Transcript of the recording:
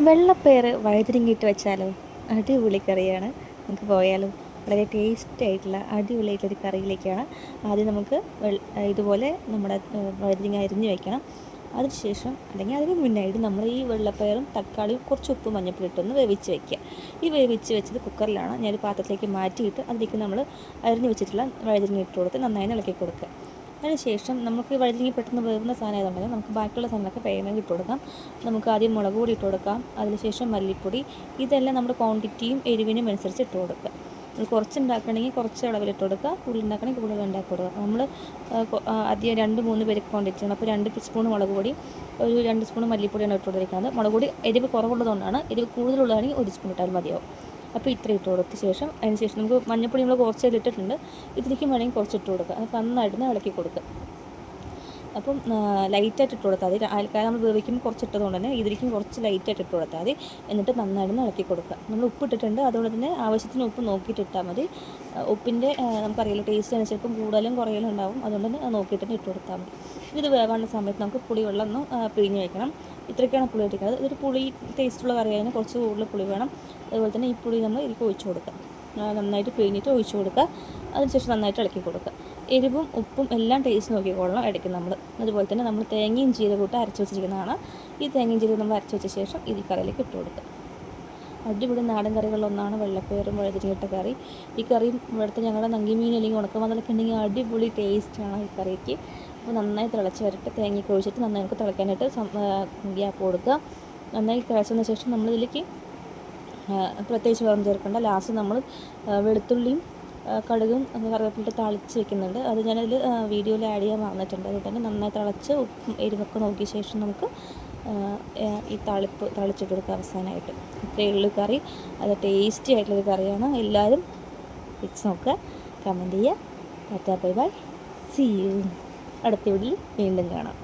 വെള്ളപ്പയർ വഴുതിരിങ്ങിയിട്ട് വെച്ചാലോ, അടിപൊളി കറിയാണ്. നമുക്ക് പോയാലോ. വളരെ ടേസ്റ്റി ആയിട്ടുള്ള അടിപൊളിയായിട്ടൊരു കറിയിലേക്കാണ്. ആദ്യം നമുക്ക് ഇതുപോലെ നമ്മുടെ വഴുതിരിങ്ങ അരിഞ്ഞ് വെക്കണം. അതിനുശേഷം അല്ലെങ്കിൽ അതിന് മുന്നായിട്ട് നമ്മൾ ഈ വെള്ളപ്പയറും തക്കാളിയും കുറച്ച് ഉപ്പ് മഞ്ഞൾപ്പൊടി ഇട്ടൊന്ന് വേവിച്ച് വെക്കുക. ഈ വേവിച്ച് വെച്ചത് കുക്കറിലാണ്. ഞാനൊരു പാത്രത്തിലേക്ക് മാറ്റിയിട്ട് അതിലേക്ക് നമ്മൾ അരിഞ്ഞ് വെച്ചിട്ടുള്ള വഴുതിരിങ്ങ ഇട്ട് കൊടുത്ത് നന്നായി ഇളക്കി കൊടുക്കുക. അതിനുശേഷം നമുക്ക് വഴുതിരിങ്ങ പെട്ടെന്ന് വേവുന്ന സാധനം ആയതുകൊണ്ടെങ്കിൽ നമുക്ക് ബാക്കിയുള്ള സാധനങ്ങളൊക്കെ വേഗം ഇട്ട് കൊടുക്കാം. നമുക്ക് ആദ്യം മുളക് പൊടി ഇട്ട് കൊടുക്കാം. അതിനുശേഷം മല്ലിപ്പൊടി. ഇതെല്ലാം നമ്മുടെ ക്വാണ്ടിറ്റിയും എരിവിനും അനുസരിച്ച് ഇട്ട് കൊടുക്കുക. കുറച്ച് ഉണ്ടാക്കണമെങ്കിൽ കുറച്ച് അളവിലിട്ട് കൊടുക്കുക, കൂടുതൽ ഉണ്ടാക്കണമെങ്കിൽ കൂടുതൽ ഉണ്ടാക്കി കൊടുക്കുക. നമ്മൾ ആദ്യം 2-3 പേർക്ക് ക്വാണ്ടിറ്റിയാണ്. അപ്പോൾ 2 സ്പൂൺ മുളക് പൊടി, ഒരു 2 സ്പൂൺ മല്ലിപ്പൊടിയാണ് ഇട്ട് കൊടുത്തിരിക്കുന്നത്. മുളക് പൊടി എരിവ് കുറവുള്ളതുകൊണ്ടാണ്. എരിവ് കൂടുതലുള്ളതാണെങ്കിൽ 1 സ്പൂൺ ഇട്ടാൽ മതിയാവും. അപ്പോൾ ഇത്ര ഇട്ട് കൊടുത്ത ശേഷം അതിനുശേഷം നമുക്ക് മഞ്ഞൾപ്പൊടി നമ്മൾ കുറച്ച് ഇട്ടിട്ടുണ്ട്. ഇതിലേക്ക് വേണമെങ്കിൽ കുറച്ച് ഇട്ട് കൊടുക്കുക. അത് നന്നായിട്ട് ഇളക്കി കൊടുക്കുക. അപ്പം ലൈറ്റായിട്ട് ഇട്ട് കൊടുത്താൽ മതി. കാരണം നമ്മൾ വേവിക്കുമ്പോൾ കുറച്ച് ഇട്ടതുകൊണ്ട് തന്നെ ഇതിലേക്കും കുറച്ച് ലൈറ്റായിട്ട് ഇട്ട് കൊടുത്താൽ മതി. എന്നിട്ട് നന്നായിട്ട് ഇളക്കി കൊടുക്കുക. നമ്മൾ ഉപ്പ് ഇട്ടിട്ടുണ്ട്, അതുകൊണ്ട് തന്നെ ആവശ്യത്തിന് ഉപ്പ് നോക്കിയിട്ട് ഇട്ടാൽ മതി. ഉപ്പിൻ്റെ നമുക്കറിയാലോ ടേസ്റ്റ് അനുസരിച്ച് കൂടുതലും കുറയലും ഉണ്ടാവും. അതുകൊണ്ട് തന്നെ നോക്കിയിട്ട് ഇട്ട് കൊടുത്താൽ മതി. ഇത് വേവാനുള്ള സമയത്ത് നമുക്ക് പുളിവെള്ളം ഒന്ന് പിഴിഞ്ഞ് വയ്ക്കണം. ഇത്രയൊക്കെയാണ് പുളി ഇട്ടിരിക്കുന്നത്. ഇതൊരു പുളി ടേസ്റ്റുള്ള കറിയായതിന് കുറച്ച് കൂടുതൽ പുളി വേണം. അതുപോലെ തന്നെ ഈ പുളി നമ്മൾ ഇതിലേക്ക് ഒഴിച്ച് കൊടുക്കുക. നന്നായിട്ട് പിഴിഞ്ഞിട്ട് ഒഴിച്ച് കൊടുക്കുക. അതിനുശേഷം നന്നായിട്ട് ഇളക്കി കൊടുക്കുക. എരിവും ഉപ്പും എല്ലാം ടേസ്റ്റ് നോക്കിക്കൊള്ളണം ഇടയ്ക്ക് നമ്മൾ. അതുപോലെ തന്നെ നമ്മൾ തേങ്ങയും ജീരകവും അരച്ച് വെച്ചിരിക്കുന്നതാണ്. ഈ തേങ്ങയും ജീരകം നമ്മൾ അരച്ച് വെച്ച ശേഷം ഈ കറിയിലേക്ക് ഇട്ട് കൊടുക്കുക. അടിപൊളി നാടൻ കറികളിലൊന്നാണ് വെള്ളപ്പയറും വഴുതിരിങ്ങിട്ട കറി. ഈ കറിയും ഇവിടുത്തെ ഞങ്ങളുടെ നങ്കിമീൻ അല്ലെങ്കിൽ ഉണക്കമന്നലൊക്കെ ഉണ്ടെങ്കിൽ അടിപൊളി ടേസ്റ്റാണ് ഈ കറിക്ക്. അപ്പോൾ നന്നായി തിളച്ച് വരട്ടെ. തേങ്ങയൊക്കെ ഒഴിച്ചിട്ട് നന്നായി നമുക്ക് തിളയ്ക്കാനായിട്ട് ഗ്യാപ്പ് കൊടുക്കുക. നന്നായി തിളച്ചതിന് ശേഷം നമ്മളിതിലേക്ക് പ്രത്യേകിച്ച് വെള്ളം ചേർക്കേണ്ട. ലാസ്റ്റ് നമ്മൾ വെളുത്തുള്ളിയും കടുകും കറിവേപ്പില താളിച്ച് വെക്കുന്നുണ്ട്. അത് ഞാനതിൽ വീഡിയോയിൽ ആഡ് ചെയ്യാൻ മറന്നിട്ടുണ്ട്. അതുകൊണ്ട് തന്നെ നന്നായി തിളച്ച് ഉപ്പും എരിവൊക്കെ നോക്കിയ ശേഷം നമുക്ക് ഈ താളിച്ചിട്ട് കൊടുക്കുക അവസാനമായിട്ട്. ഇത്രയേ ഉള്ളൂ കറി. അത് ടേസ്റ്റി ആയിട്ടുള്ളൊരു കറിയാണ്. എല്ലാവരും വെച്ച് നോക്കുക, കമൻറ്റ് ചെയ്യുക. Tata bye bye, see you. അടുത്ത വീഡിയോയിൽ വീണ്ടും കാണാം.